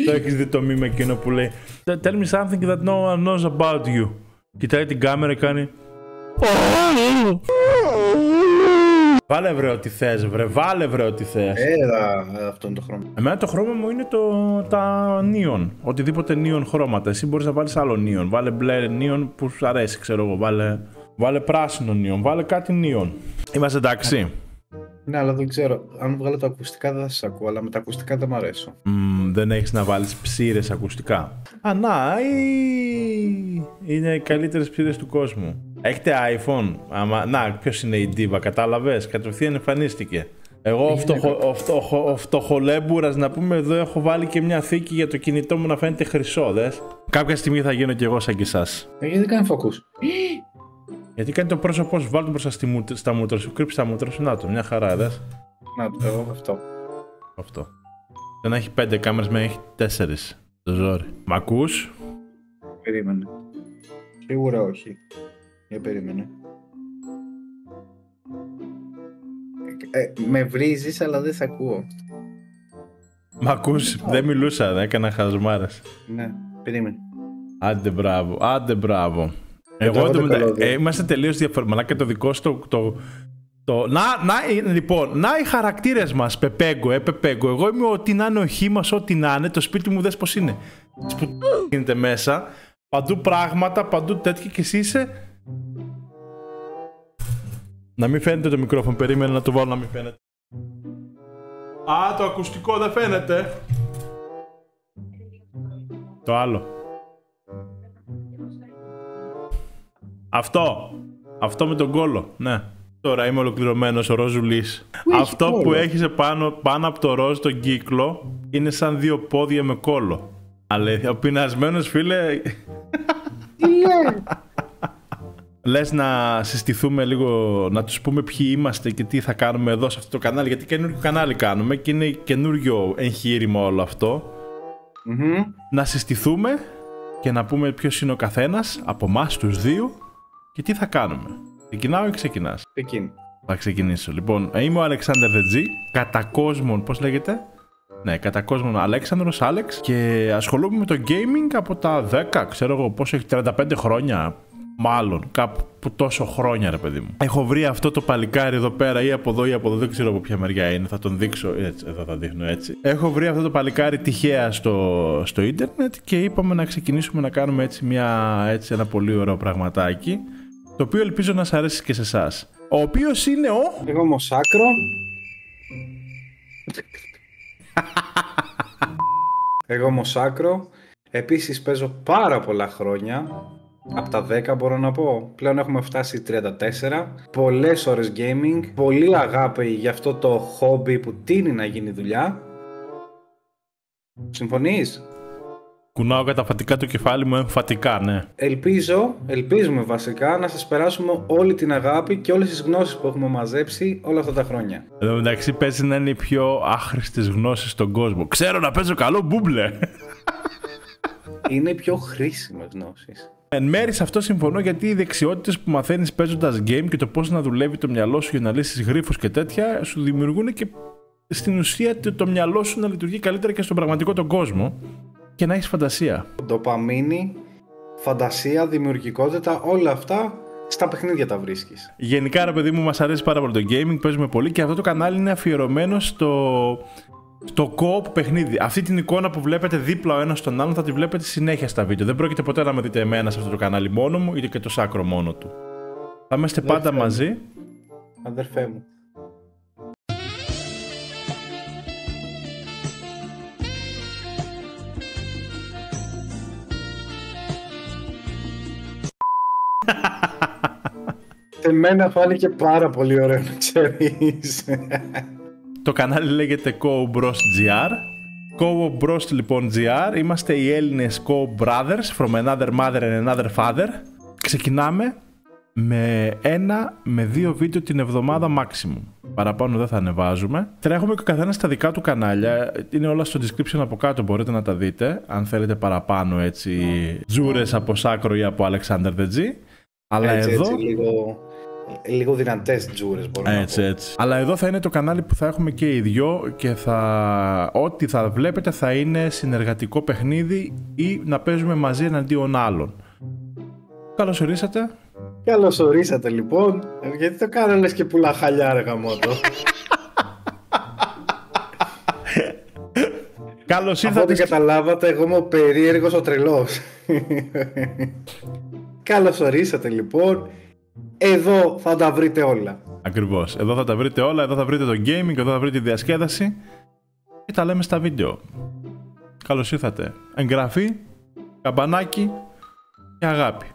Το έχεις δει το meme εκείνο που λέει Tell me something that no one knows about you. Κοιτάει την κάμερα και κάνει Βάλε βρε ό,τι θες βρε, βάλε βρε ό,τι θες. Αυτό είναι το χρώμα. Εμένα το χρώμα μου είναι τα neon. Οτιδήποτε neon χρώματα. Εσύ μπορείς να βάλεις άλλο neon. Βάλε μπλε neon που σου αρέσει, ξέρω εγώ. Βάλε πράσινο neon. Βάλε κάτι neon. Είμαστε εντάξει. Ναι, αλλά δεν ξέρω. Αν βγάλω τα ακουστικά δεν θα σας ακούω, αλλά με τα ακουστικά δεν μ' αρέσω. Δεν έχεις να βάλεις ψήρες ακουστικά. Είναι οι καλύτερες ψήρες του κόσμου. Έχετε iPhone. Να, ποιος είναι η Diva, κατάλαβες. Κατευθείαν εμφανίστηκε. Εγώ ο φτωχολέμπουρας να πούμε εδώ έχω βάλει και μια θήκη για το κινητό μου να φαίνεται χρυσό, δες. Κάποια στιγμή θα γίνω κι εγώ σαν και εσάς. Γιατί κάνει focus. Γιατί κάνει το πρόσωπό σου, βάλ το μπροστά στα μούτρα σου, κρύψε τα μούτρα σου, να το, μια χαρά, δες. Να το, εγώ αυτό. Δεν έχει 5 κάμερες, με έχει 4. Το ζόρι. Μ' ακούς? Περίμενε. Σίγουρα όχι. Για περίμενε. Με βρίζεις αλλά δεν σε ακούω. Μ' ακούς? Δεν μιλούσα, έκανα χαζομάρες. Ναι, περίμενε. Άντε μπράβο. Εγώ είμαστε τελείως διαφορετικά και το δικό σου λοιπόν, να οι χαρακτήρες μας, Πεπέγκο. Εγώ είμαι ό,τι να είναι ο χ μας, ό,τι να είναι. Το σπίτι μου δες πως είναι. Που γίνεται μέσα. Παντού πράγματα, παντού τέτοια και εσύ είσαι. Να μην φαίνεται το μικρόφωνο, περίμενε να το βάλω να μην φαίνεται. Το ακουστικό δεν φαίνεται. Το άλλο. Αυτό με τον κόλο, ναι. Τώρα είμαι ολοκληρωμένος ο Ροζουλής. Αυτό που έχεις πάνω από το ροζ τον κύκλο είναι σαν 2 πόδια με κόλο. Αλήθεια, ο πεινασμένος φίλε. Τι λέει? Λες να συστηθούμε λίγο, να τους πούμε ποιοι είμαστε και τι θα κάνουμε εδώ σε αυτό το κανάλι. Γιατί καινούργιο κανάλι κάνουμε και είναι καινούργιο εγχείρημα όλο αυτό. Να συστηθούμε και να πούμε ποιος είναι ο καθένας από εμάς τους δύο και τι θα κάνουμε. Ξεκινάω ή ξεκινάς? Θα ξεκινήσω. Λοιπόν, είμαι ο Alexander the G, κατά κόσμον, πώς λέγεται? Ναι, κατά κόσμον Αλέξανδρος, Άλεξ, και ασχολούμαι με το gaming από τα 10, ξέρω εγώ πόσο έχει, 35 χρόνια, μάλλον, κάπου τόσο χρόνια ρε παιδί μου. Έχω βρει αυτό το παλικάρι εδώ πέρα ή από εδώ, δεν ξέρω από ποια μεριά είναι, θα τον δείξω, έτσι, εδώ θα δείχνω έτσι. Έχω βρει αυτό το παλικάρι τυχαία στο ίντερνετ και είπαμε να ξεκινήσουμε να κάνουμε έτσι ένα πολύ ωραίο πραγματάκι, το οποίο ελπίζω να σας αρέσει και σε εσάς. Ο οποίος είναι Εγώ Μοσάκρο. Εγώ Μοσάκρο. Επίσης παίζω πάρα πολλά χρόνια. Από τα 10 μπορώ να πω. Πλέον έχουμε φτάσει 34. Πολλές ώρες gaming. Πολύ αγάπη για αυτό το χόμπι που τείνει να γίνει δουλειά. Συμφωνείς? Κουνάω καταφατικά το κεφάλι μου εμφατικά, ναι. Ελπίζουμε βασικά να σας περάσουμε όλη την αγάπη και όλες τις γνώσεις που έχουμε μαζέψει όλα αυτά τα χρόνια. Εδώ μεταξύ παίζει να είναι οι πιο άχρηστες γνώσεις στον κόσμο. Ξέρω να παίζω καλό μπούμπλε. Είναι οι πιο χρήσιμες γνώσεις. Εν μέρει σε αυτό συμφωνώ, γιατί οι δεξιότητες που μαθαίνεις παίζοντας game και το πώς να δουλεύει το μυαλό σου για να λύσεις γρίφους και τέτοια σου δημιουργούν και στην ουσία το μυαλό σου να λειτουργεί καλύτερα και στον πραγματικό τον κόσμο. Και να έχεις φαντασία. Ντοπαμίνη, φαντασία, δημιουργικότητα, όλα αυτά στα παιχνίδια τα βρίσκεις. Γενικά ρε παιδί μου, μας αρέσει πάρα πολύ το gaming, παίζουμε πολύ και αυτό το κανάλι είναι αφιερωμένο στο co-op παιχνίδι. Αυτή την εικόνα που βλέπετε δίπλα ο ένας στον άλλον θα τη βλέπετε συνέχεια στα βίντεο. Δεν πρόκειται ποτέ να με δείτε εμένα σε αυτό το κανάλι μόνο μου, είτε και το Σάκρο μόνο του. Θα είμαστε πάντα μαζί. Αδερφέ μου. Εμένα φάνηκε πάρα πολύ ωραίο να ξέρεις. Το κανάλι λέγεται Co Bros GR. Co Bros λοιπόν GR. Είμαστε οι Έλληνες Co Brothers from another mother and another father. Ξεκινάμε με 1 με 2 βίντεο την εβδομάδα maximum. Παραπάνω δεν θα ανεβάζουμε. Τρέχουμε και ο καθένας στα δικά του κανάλια. Είναι όλα στο description από κάτω, μπορείτε να τα δείτε. Αν θέλετε παραπάνω έτσι τζούρες από Σάκρο ή από Alexander the G. Αλλά έτσι, εδώ... έτσι, λίγο λίγο δυνατές τζούρες, μπορώ να πω. Έτσι. Αλλά εδώ θα είναι το κανάλι που θα έχουμε και οι δυο και ό,τι θα βλέπετε θα είναι συνεργατικό παιχνίδι ή να παίζουμε μαζί εναντίον άλλων. Καλώς ορίσατε. Καλώς ορίσατε λοιπόν. Γιατί το κάνω λες και πουλά χαλιά, ρε γαμώτο. Καλώς ήρθατε. Από ό,τι καταλάβατε, εγώ είμαι ο περίεργος ο τρελός. Καλώς ορίσατε λοιπόν. Εδώ θα τα βρείτε όλα. Ακριβώς. Εδώ θα τα βρείτε όλα. Εδώ θα βρείτε το gaming, εδώ θα βρείτε τη διασκέδαση. Και τα λέμε στα βίντεο. Καλώς ήρθατε. Εγγραφή, καμπανάκι και αγάπη.